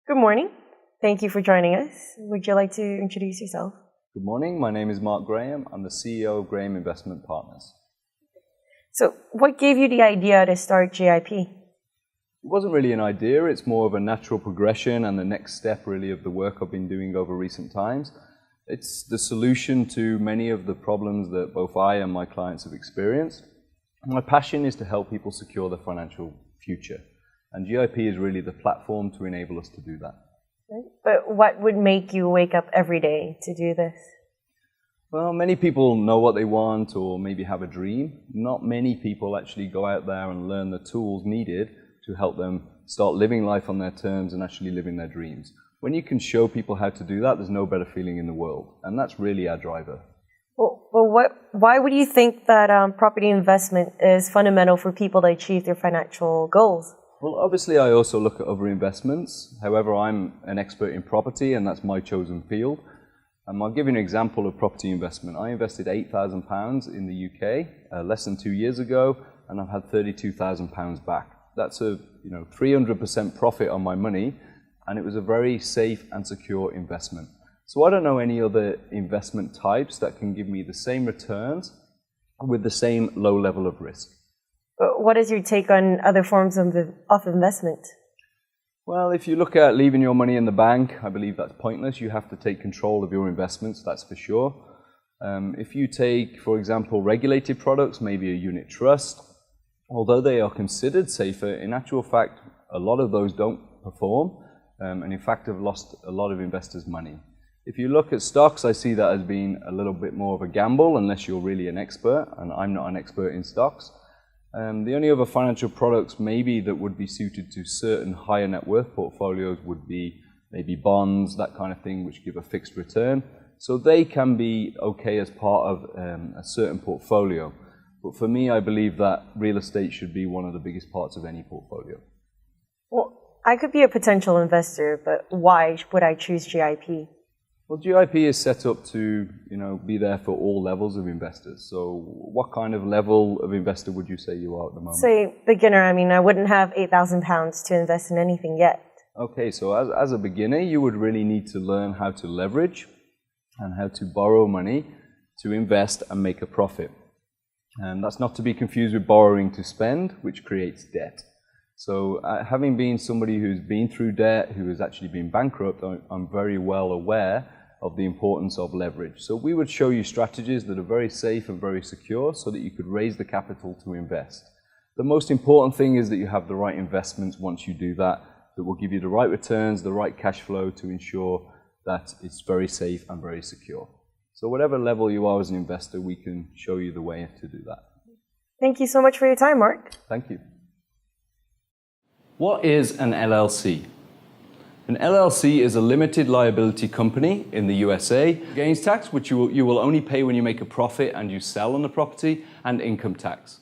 Good morning. Thank you for joining us. Would you like to introduce yourself? Good morning. My name is Mark Graham. I'm the CEO of Graham Investment Partners. So, what gave you the idea to start GIP? It wasn't really an idea. It's more of a natural progression and the next step really of the work I've been doing over recent times. It's the solution to many of the problems that both I and my clients have experienced. My passion is to help people secure their financial future. And GIP is really the platform to enable us to do that. But what would make you wake up every day to do this? Well, many people know what they want or maybe have a dream. Not many people actually go out there and learn the tools needed to help them start living life on their terms and actually living their dreams. When you can show people how to do that, there's no better feeling in the world. And that's really our driver. Why would you think that property investment is fundamental for people to achieve their financial goals? Well, obviously, I also look at other investments. However, I'm an expert in property, and that's my chosen field. I'll give you an example of property investment. I invested £8,000 in the UK less than 2 years ago, and I've had £32,000 back. That's a 300% profit on my money, and it was a very safe and secure investment. So I don't know any other investment types that can give me the same returns with the same low level of risk. What is your take on other forms of investment? Well, if you look at leaving your money in the bank, I believe that's pointless. You have to take control of your investments, that's for sure. If you take, for example, regulated products, maybe a unit trust, although they are considered safer, in actual fact, a lot of those don't perform, and in fact have lost a lot of investors' money. If you look at stocks, I see that as being a little bit more of a gamble, unless you're really an expert, and I'm not an expert in stocks. The only other financial products maybe that would be suited to certain higher net worth portfolios would be maybe bonds, that kind of thing, which give a fixed return. So they can be okay as part of a certain portfolio. But for me, I believe that real estate should be one of the biggest parts of any portfolio. Well, I could be a potential investor, but why would I choose GIP? Well, GIP is set up to, be there for all levels of investors. So what kind of level of investor would you say you are at the moment? Say beginner. I wouldn't have £8,000 to invest in anything yet. Okay, so as a beginner, you would really need to learn how to leverage and how to borrow money to invest and make a profit. And that's not to be confused with borrowing to spend, which creates debt. So having been somebody who's been through debt, who has actually been bankrupt, I'm very well aware of the importance of leverage. So we would show you strategies that are very safe and very secure so that you could raise the capital to invest. The most important thing is that you have the right investments once you do that will give you the right returns, the right cash flow to ensure that it's very safe and very secure. So whatever level you are as an investor, we can show you the way to do that. Thank you so much for your time, Mark. Thank you. What is an LLC? An LLC is a limited liability company in the USA. Gains tax, which you will only pay when you make a profit and you sell on the property, and income tax.